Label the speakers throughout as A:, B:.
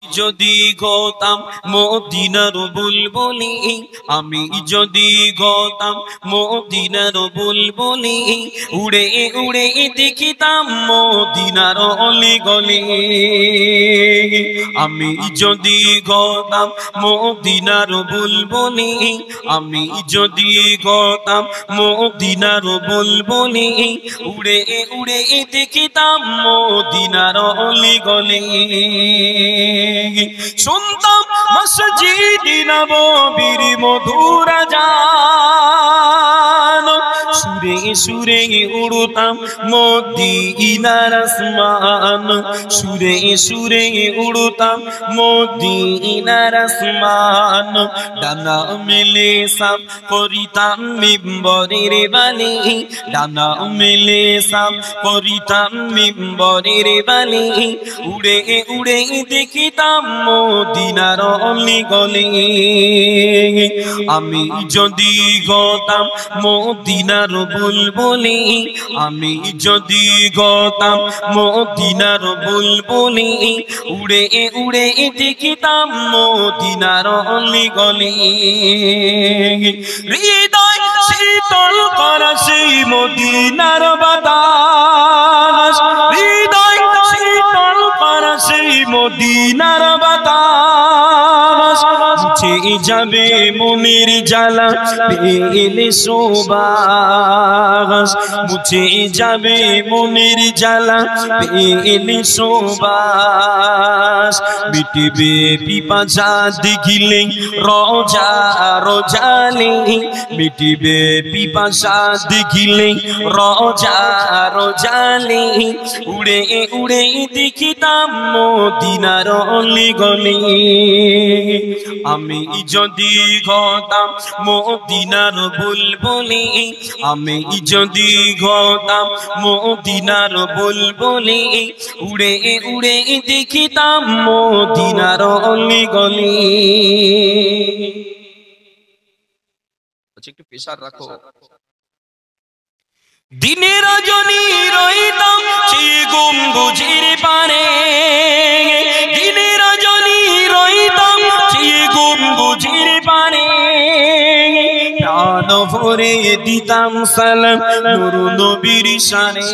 A: যদি গতাম মদিনার বুলবুলি, আমি যদি গতাম মদিনার বুলবুলি, উড়ে উড়ে দেখিতাম মদিনার অলি গলি। আমি যদি গতাম মদিনার বুলবুলি, আমি যদি গতাম মদিনার বুলবুলি, উড়ে উড়ে দেখিতাম মদিনার অলি গলি। শুনতাম মসজিদ নববীর মধুর আযান, সুরে সুরে উড়তাম মদিনার আসমান, সুরে সুরে উড়তাম মদিনার আসমান। ডানা মেলে সাফ করিতাম মিম্বরের বালি, ডানা মেলে সাফ করিতাম মিম্বরের বালি, উড়ে উড়ে দেখিতাম মদিনার অলি গলি। আমি যদি গতাম মদিনার বুলবুলি, আমি যদি গতাম মদিনার বুলবুলি, উড়ে উড়ে দেখিতাম মদিনার অলি গলি। হৃদয় শীতল করা সেই মদিনার বাতাস, হৃদয় শীতল করা সেই মদিনার বাতাস, মুছে যাবে মনের জ্বালা পেলে সুবাস, মুছে যাবে মনের জ্বালা পেলে সুবাস। মিটবে পিপাসা দেখিলে রোজা রোজালে, মিটবে পিপাসা দেখিলে রোজা রোজালে, উড়ে উড়ে দেখিতাম মদিনার অলি গলি। আমি যদি গতাম মদিনার বুলবুলি, আমি যদি গতাম মদিনার বুলবুলি, উড়ে উড়ে দেখিতাম মদিনার অলি গলি। একটু পেশার রাখো। দিনে রজনী রইতাম সেই গম্বুজের পারে, দিনে রজনী রইতাম সেই গম্বুজের পারে, প্রাণ ভরে দিতাম সালাম নূর নবীর শানে,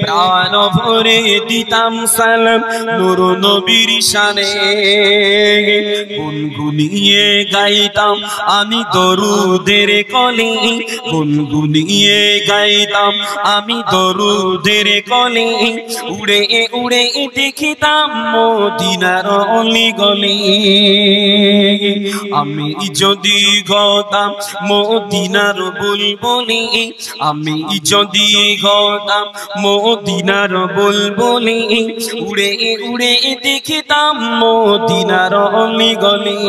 A: প্রাণ ভরে দিতাম সালাম নূর নবীর শানে। গুনগুনিয়ে গাইতাম আমি দরুদের কলি, গুনগুনিয়ে গাইতাম আমি দরুদের কলি, উড়ে উড়ে দেখিতাম মদিনার অলি গলি। আমি যদি গতাম মদিনার বুলবুলি, আমি যদি গতাম মদিনার বুলবুলি, উড়ে উড়ে দেখিতাম মদিনার অলি গলি।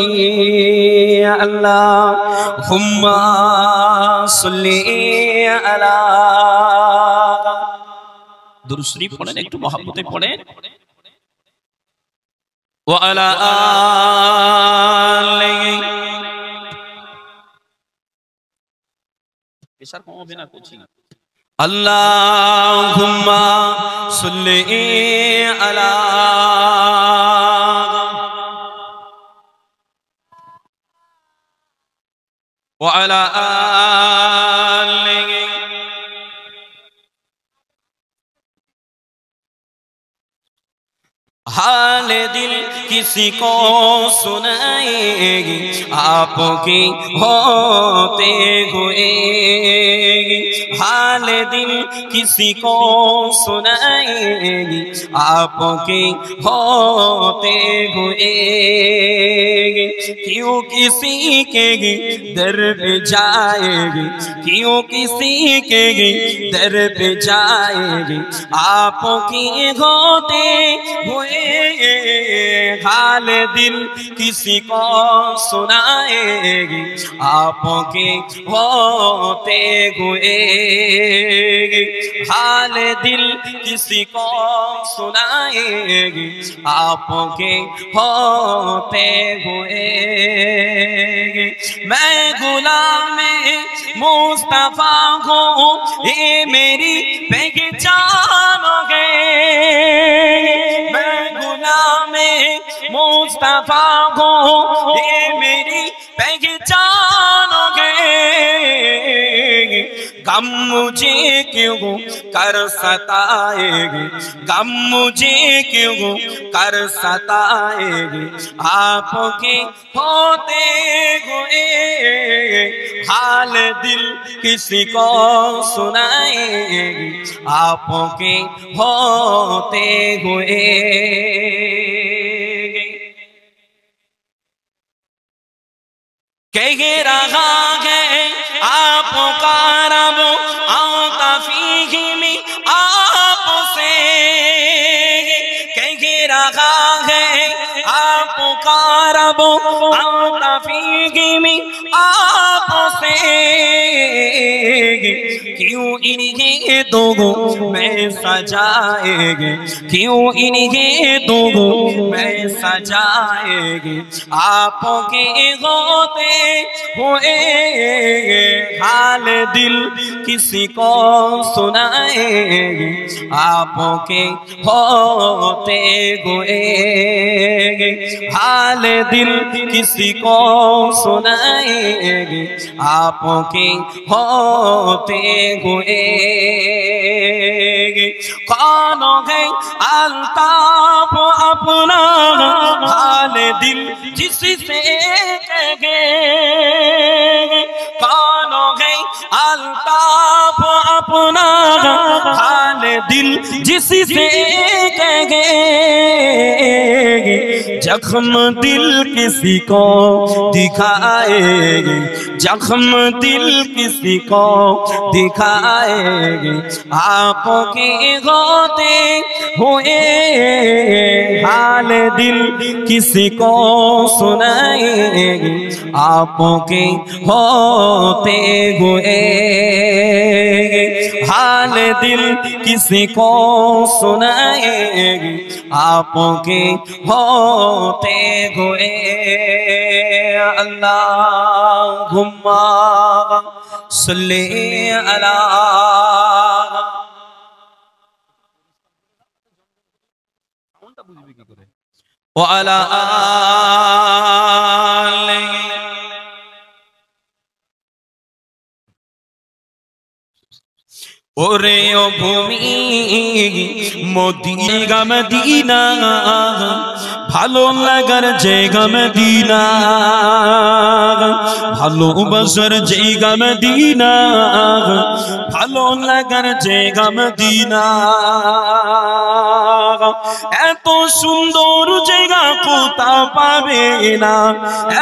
A: আল্লাহুম্মা সাল্লি আলা, দুরূদ শরীফ পড়েন, একটু মহব্বতে পড়েন। ওয়া আলা আলিহি, পেশার কমাবে না করছি না। আল্লাহুম্মা সাল্লি আলা ওয়া আলা আলিহি। हाल दिल किसी को सुनाएगी आपके होते हुए, हाल दिल किसी को सुनाएगी आपके होते हुए। क्यों किसी के दर पे जाएगी, क्यों किसी के दर पे जाएगी आपके होते हुए। हाल दिल किसी को सुनाएगी आपके होते हुए, हाल दिल किसी को सुनाएगी आपके होते हुए। मैं गुलाम मुस्तफा हूँ ये मेरी पहचानोगे, मैं गुलामे मुस्तफा को ये मेरी पहचानोगे। गम मुझे क्यों कर सताएगी, गम मुझे क्यों कर सताएगी, आपके होते हुए हाल दिल किसी को सुनाएगी, आपके होते हुए। कह रहा है आपका रब आता फीही में आपसे, कह रहा है आपका रब आता फीही में आपसे। क्यों इन्हें दोगो मैं सजाएगी, क्यों इन्हें दोगो मैं सजाएगी, आपके होते हुए हाल दिल किसी को सुनाएगी, आपके होते हुए हाल दिल किसी को सुनाएगी, आपके होते हुए। कौन है अल्ताफ अपना हाल दिल जिससे कहे, कौन है अल्ताफ अपना हाल दिल जिससे कहे। जख्म दिल किसी को दिखाएगी, जख्म दिल किसी को दिखाएगी, आपके होते हुए हाल दिल किसी को सुनाएगी, आपके होते हुए हाल दिल किसी को सुनाएगी, आपके होते हुए। अल्लाहुम्मा सल्ली अला व अला आलिहि। ओरे ओ भूमि मोदीगा मदीना, ভালো লাগার জায়গা মদিনা, ভালোবাসার জায়গা মদিনা, ভালো লাগার জায়গা মদিনা। এত সুন্দর জায়গা কোথাও পাবে না,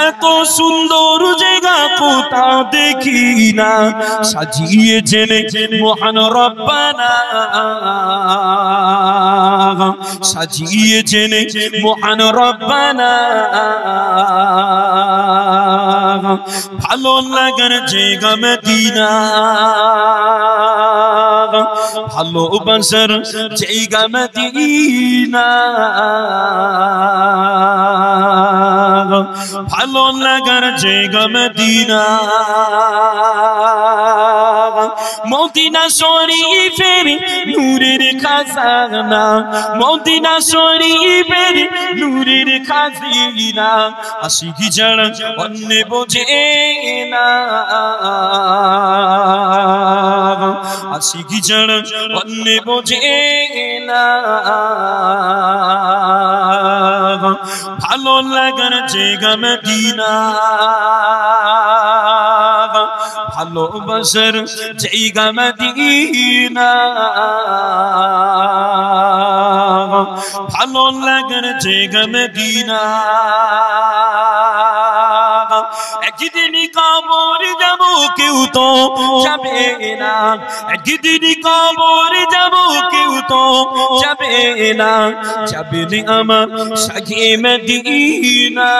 A: এত সুন্দর জায়গা কোথাও দেখি না, সাজিয়েছেন মহান রব্বানা, সাজিয়েছেন মহান রব্বানা। ভালো লাগার জায়গা মদিনা, ভালোবাসার জায়গা মদিনা, ভালো লাগার জায়গা মদিনা। মদিনা শরীফের নূরের খাজানা, মদিনা শরীফের নূরের খাজিনা, আশিকি ছাড়া অন্য বোঝে না, আশিকি ছাড়া অন্য বোঝে না। ভালো লাগার জায়গা মদিনা, ভালোবাসার জায়গা মদিনা, ভালো লাগার জায়গা মদিনা। একদিন কবর যাব কেউ তো যাবে না, একদিন কবর যাব কেউ তো যাবে না, যাবে না আমার সাথী মদিনা,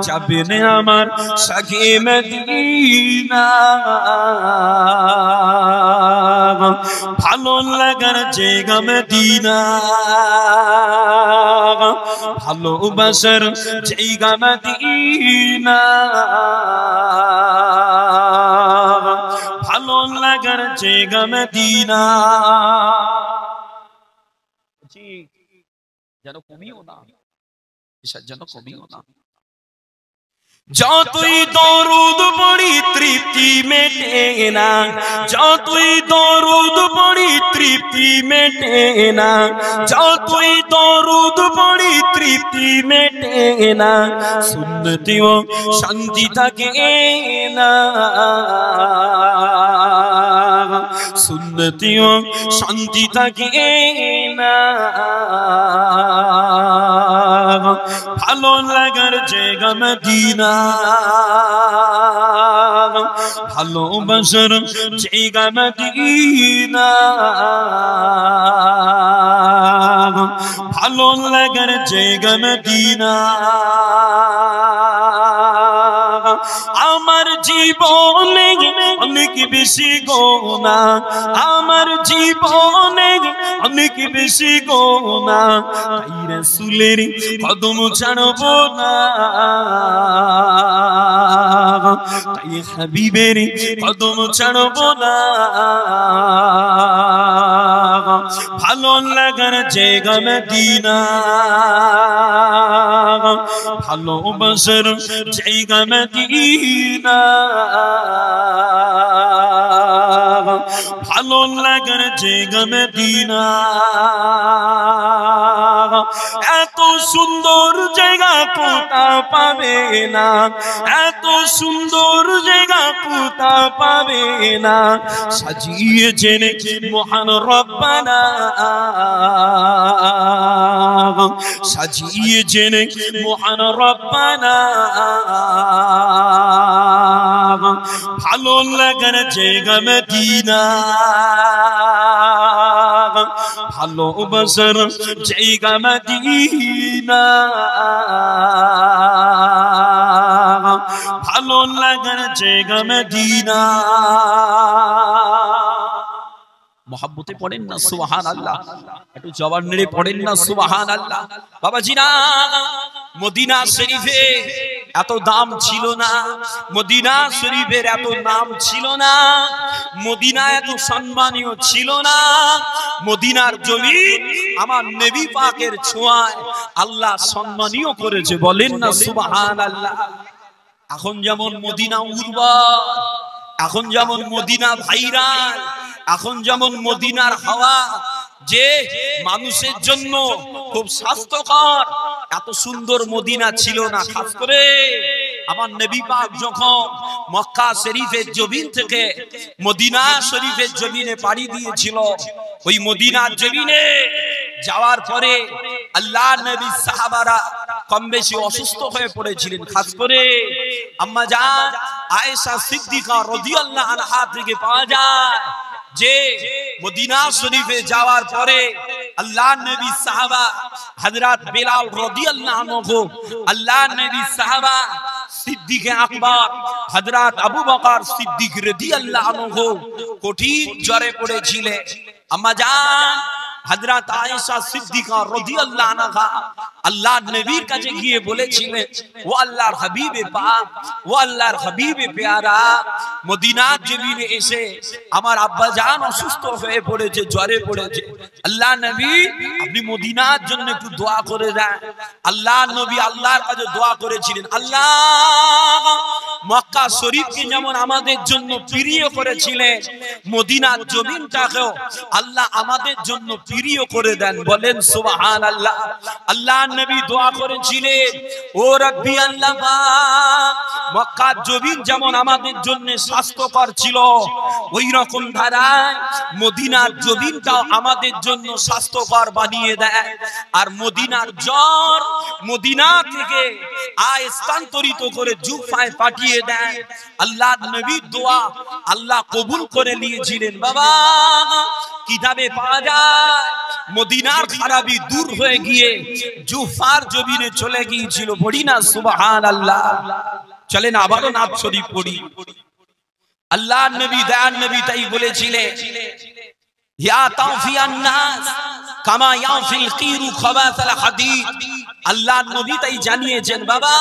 A: যাবে না আমার সাথী মদিনা। ভালো লাগার জায়গা মদিনা, ভালোবাসার জায়গা মদিনা, ভালো লাগার জায়গা মদিনা। যেন কমিও না, ঈশার যেন কমিও না। যতই দরুদ পড়ি তৃপ্তি মেটে না, যতই দরুদ পড়ি তৃপ্তি মেটে না, যতই দরুদ পড়ি তৃপ্তি মেটে না, সুন্নতিও শান্তি থাকে না, সুন্নতিও শান্তি থাকে না। ভালো লাগার জায়গা মদিনা, ভালোবাসার জায়গা মদিনা, ভালো লাগার জায়গা মদিনা। আমার জীবনে অনেক বেশি গোনা, আমার জীবনে অনেক বেশি গোনা, তাই রাসূলের কদম ছাড়বো না, তাই হাবিবের কদম ছাড়বো না। ভালো লাগার জায়গা মদিনা, ভালোবাসার জায়গা মদিনা, ভালো লাগার জায়গা মদিনা। এত সুন্দর জায়গা কোথা পাবে না, এত সুন্দর জায়গা কোথা পাবে না, সাজিয়েছেন মহান রব্বানা, সাজিয়েছেন মহান রব্বানা। ভালো লাগার জায়গা মদিনা, ভালোবাসার জায়গা মদিনা, ভালো লাগার জায়গা মদিনা। মোহাব্বতে পড়েন না সুবহানাল্লাহ, একটু জবান নেড়ে পড়েন না সুবহানাল্লাহ। বাবাজি না, মদিনা শরীফে এত দাম ছিল না, মদিনা শরীফের এত নাম ছিল না, মদিনা এত সম্মানীয় ছিল না। মদিনার জমিন আমার নবী পাকের ছোঁয়ায় আল্লাহ সম্মানীয় করেছে, বলেন না সুবহানাল্লাহ। এখন যেমন মদিনা উর্বর, এখন যেমন মদিনা ভাইরাল, এখন যেমন মদিনার হাওয়া যে মানুষের জন্য খুব স্বাস্থ্যকর, এত সুন্দর মদিনা ছিল না। খাস করে আমার নবী পাক যখন মক্কা শরীফের জমিন থেকে মদিনা শরীফের জমিনে পাড়ি দিয়েছিল, ওই মদিনার জমিনে যাওয়ার পরে আল্লাহ নবী সাহাবারা কম বেশি অসুস্থ হয়ে পড়েছিলেন। খাস করে আম্মা জান আয়েশা সিদ্দিকা রাদিয়াল্লাহু আনহা থেকে পাওয়া যায় যে মদিনা শরীফে যাওয়ার পরে আল্লাহ নবী সাহাবা হযরত বেলাল রাদিয়াল্লাহু আনহু, আল্লাহ নবী সাহাবা সিদ্দিক আকবর হযরত আবু বকর সিদ্দিক রাদিয়াল্লাহু আনহু কঠিন জ্বরে পড়েছিলেন। আম্মা জান হযরত আয়েশা সিদ্দিকা রাদিয়াল্লাহু আনহা আল্লাহ নবীর কাছে গিয়ে বলেছিলেন, ও আল্লাহর হাবিবে পাক, ও আল্লাহর হাবিবে প্যারা, মদিনার জমিনে এসে আমার আব্বা জান অসুস্থ হয়ে পড়েছে, জ্বরে পড়েছে, আল্লাহ নবী আপনি মদিনার জন্য একটু দোয়া করে দেন। আল্লাহ নবী আল্লাহর কাছে দোয়া করেছিলেন, আল্লাহ মক্কা শরীফকে যেমন আমাদের জন্য প্রিয় করেছিলেন, মদিনার জমিনটাকেও আল্লাহ আমাদের জন্য প্রিয় করে দেন, বলেন সুবহানাল্লাহ। আল্লাহ নবী দোয়া করেছিলেন, ও রব্বি আল্লাহ পাক, মক্কার জমিন যেমন আমাদের জন্য স্বাস্থ্যকর ছিল, ওই রকম ধারায় মদিনার জমিনটাও আমাদের জন্য স্বাস্থ্যকর বানিয়ে দেয়। আর মদিনার জ্বর মদিনা থেকে স্থানান্তরিত করে জুফায় পাঠিয়ে দেয়। আল্লাহ নবীর দোয়া আল্লাহ কবুল করে নিয়েছিলেন। বাবা কিতাবে পাওয়া যায় মদিনার খারাপি দূর হয়ে গিয়ে জুফার জমিনে চলে গিয়েছিল। পড়ি না সুবহানাল্লাহ। চলেন আবারও নাত শরীফ পড়ি। আল্লাহ নবী দয়ার নবী তাই বলেছিলেন, ইয়া তাওফিয়ান নাস কামা ইয়াফিল কিরু খাবাসাল হাদিদ। আল্লাহ নবী তাই জানিয়েছেন, বাবা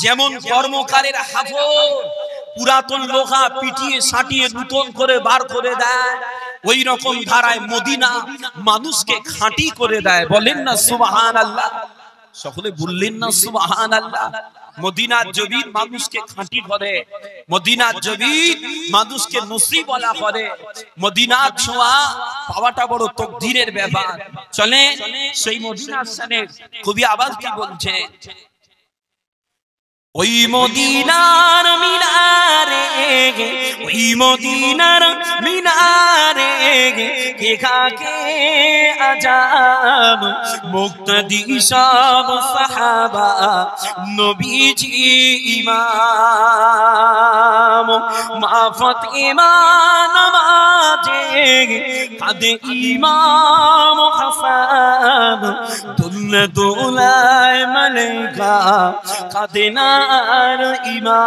A: যেমন কর্মকারের হাফর পুরাতন লোহা পিটিয়ে সাটিয়ে নতুন করে বার করে দেয়, ওই রকম ধারায় মদিনা মানুষকে খাঁটি করে দেয়। বলেন না সুবহানাল্লাহ। সকলে বললেন না সুবহানাল্লাহ। মদিনার জমিন মানুষকে খাঁটি করে, মদিনার জমিন মানুষকে নসিবওয়ালা করে। মদিনার ছোঁয়া পাওয়াটা বড় তকদিরের ব্যাপার। চলে সেই মদিনার শানে কবি আবার কি বলছে, ওই মদিনার মিনারে, ওই মদিনার মিনারে কে খাকে আজাব, মুক্তাদি সব সাহাবা নবীজি ইমাম। মা ফাতিমা নামাজে কাঁদে ইমাম হাসান, দুলনা দোলায় মালাইকা কাঁদে না আর ইমাম।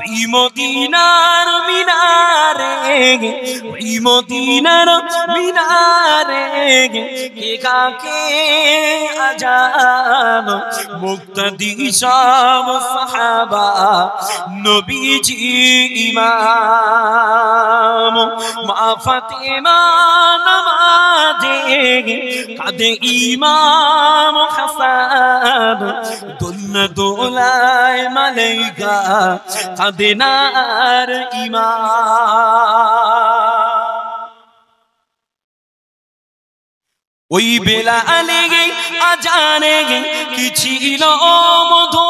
A: ওই মদিনার মিনারে, ওই মদিনার মিনারে কে কাকে আজান, মুক্তাদি সব সাহাবা নবীজি ইমাম। মা ফাতিমা নামাজে কাঁদে ইমাম হাসান, দুলনা দোলায় মালাইকা কাঁদে না আর ইমাম। ওই বেলালে আজানে কি ছিল মধু,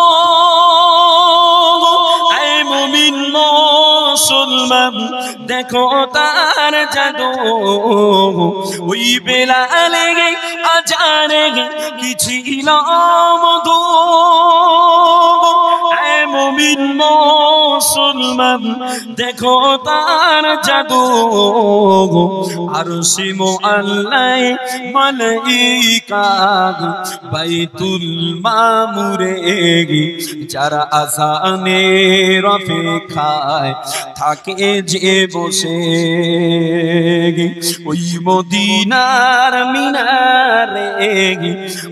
A: এ মুমিন মুসলমান দেখো তার জাদু। ওই বেলালে আজানে কি ছিল মধু, এ মুমিন মুসলমান দেখো তার জাদু। আরশে মুআল্লায় মালাইকা বাইতুল মামুরে যারা আযানের অপেক্ষায় থাকে যে বসে। ওই মদিনার মিনারে,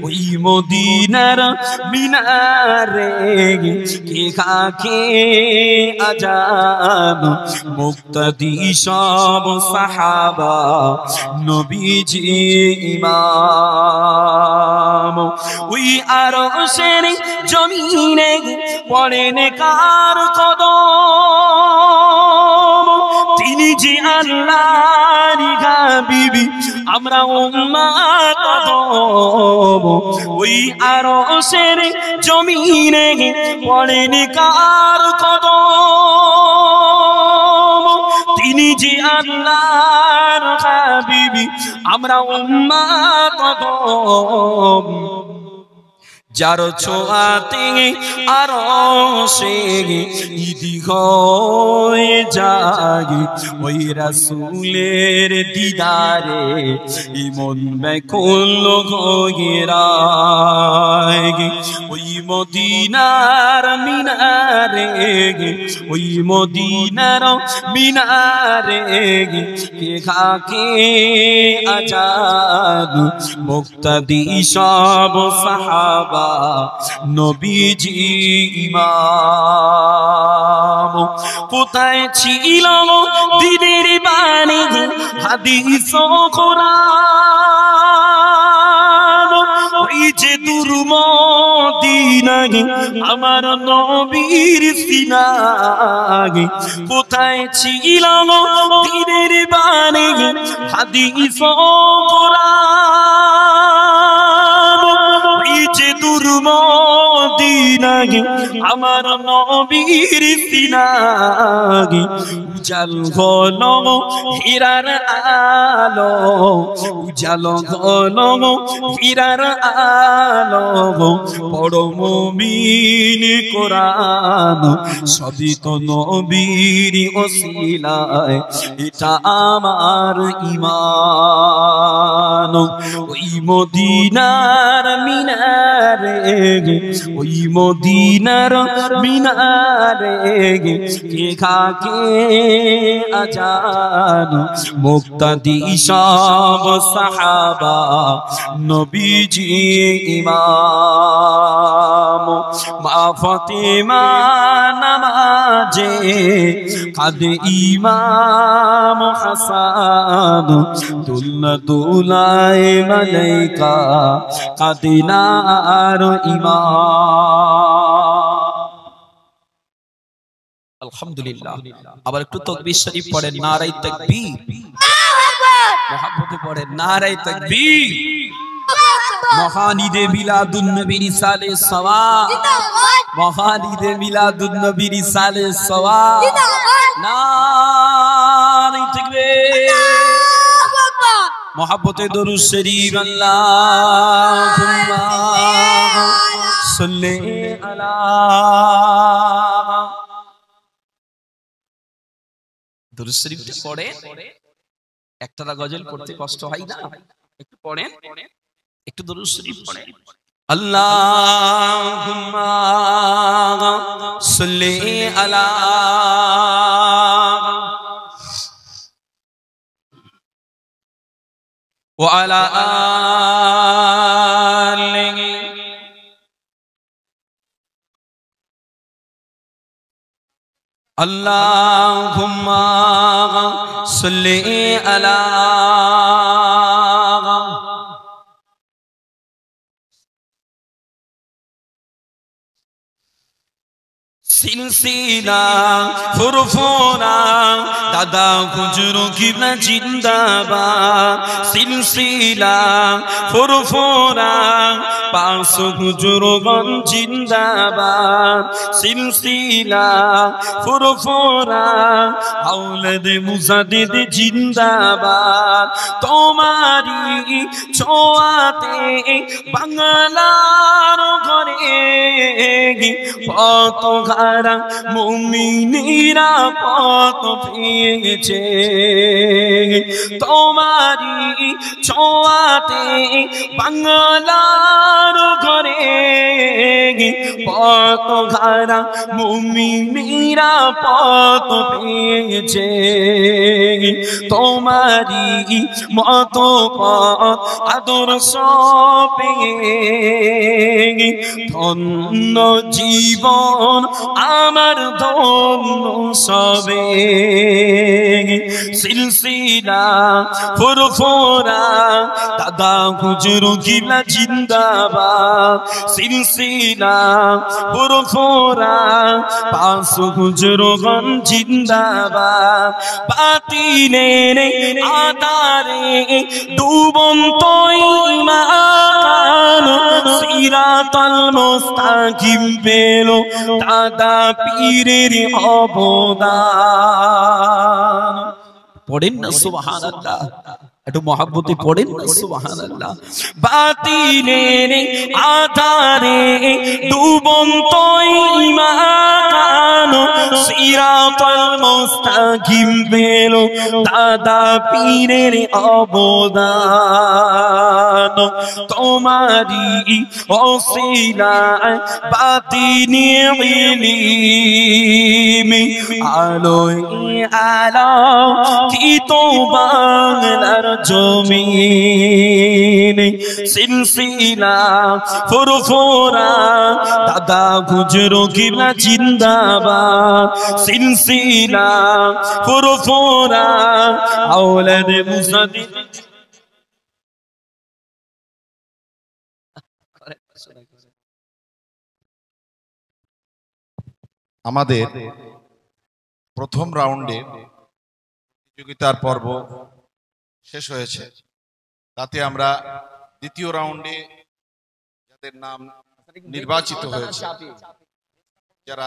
A: ওই মদিনার মিনারে কে কাকে আজান, মুক্তাদি সব সাহাবা নবীজি ইমাম। ওই আরশের জমিনে পড়েন কার কদম, তিনি যে আল্লাহর হাবিবি আমরা উম্মত আদম। ওই আরশের জমিনে পড়েন কার কদম, তিনি যে আল্লাহর হাবিবি আমরা উম্মত আদম। যার ছোঁয়াতে আরশে ঈদি হয়ে যায়, ওই রাসূলের দিদারে মন ব্যাকুল হয়ে রায়। ওই মদিনার মিনারে, ওই মদিনার মিনারে কে কাকে আজাদ, মুক্তাদি সব সাহাবা নবীজি ইমাম। কোথায় ছিল দিনের বাণী হাদিস ও কোরআন, ওই যে দূর মদিনা আমার নবীর সিনাগে। কোথায় ছিল দিনের বাণী হাদিস ও কোরআন, ওই যে দূর মদিনাগে আমার নবীর সিনাগে। উজাল হলো হীরার আলো, উজাল হলো হীরার আলো, বড় মুমিন কোরআন সবই তো নবীর ওসিলায়, এটা আমার ঈমান। ওই মদিনার মিনারে, ওই মদিনার মিনারে কে খাকে আজান মুক্তাদি সব সাহাবা নবীজি ইমাম মা ফাতিমা নামাজে কাঁদে ইমাম হাসান দুলনা দুলায় মালাইকা কাদিনার ইমাম। আলহামদুলিল্লাহ। আবার একটু তাকবীর শরীফ পড়েন, নারায়ে তাকবীর, মহব্বতে পড়েন নারায়ে তাকবীর। মহান ঈদে মিলাদুন নবীর ইসালে সওয়াব, মহান ঈদে মিলাদুন নবীর ইসালে সওয়াব, নারায়ে তাকবীর। মহব্বতে দরুদ শরীফ, আল্লাহুম্মা সাল্লি আলা। দরুদ শরীফটা পড়ে, একটা গজল পড়তে কষ্ট হয় না? একটু পড়েন, একটু দরুদ শরীফ পড়েন। আল্লাহুম্মা সাল্লি আলা ওয়া আলা আলিহি আল্লাহুম্মা সাল্লি আলা সিলসিলা ফুরফুরা দাদা হুজুর কিবলা জিন্দাবাদ। সিলসিলা ফুরফুরা পাঁচ হুজুরগণ জিন্দাবাদ। সিলসিলা ফুরফুরা আওলাদ মুজাদ্দিদ জিন্দাবাদ। তোমারি ছোঁয়াতে বাংলার ঘরে কত ঘরা মুমিনীরা কত পেয়েছে। তোমারি ছোঁয়াতে বাংলার ঘরে কত ঘরা মুমিনীরা কত পেয়েছে। তোমারি মতো পথ আদর্শ পেয়ে ধন্য জীবন আমার ধন্য সবে। সিলসিলা ফুরফুরা দাদা হুজুর কিবলা জিন্দাবাদ। সিলসিলা ফুরফুরা পাঁচ হুজুরগণ জিন্দাবাদ। বাতিলের আধারে ডুবন্ত ঈমান সিরাতাল মুস্তাকিম পেলো দাদা পীরের অবদান। পড়েন না সুবহানাল্লাহ, একটু মহব্বতে পড়েন না সুবহানাল্লাহ। বাতিলের আধারে ডুবন্ত ঈমান সিরাতাল মুস্তাকিম পেলো দাদা পীরের অবদান। তোমারি ওসিলায় বাতিনি ইলম আলোয় আলো কি তো বাংলার জমিন। সিলসিলা ফুরফুরা দাদা হুজুর কিবলা জিন্দাবাদ। সিলসিলা ফুরফুরা আওলাদ মুজাদ্দিদ।
B: আমাদের প্রথম রাউন্ডে প্রতিযোগিতার পর্ব শেষ হয়েছে। তাতে আমরা দ্বিতীয় রাউন্ডে যাদের নাম নির্বাচিত হয়েছে, যারা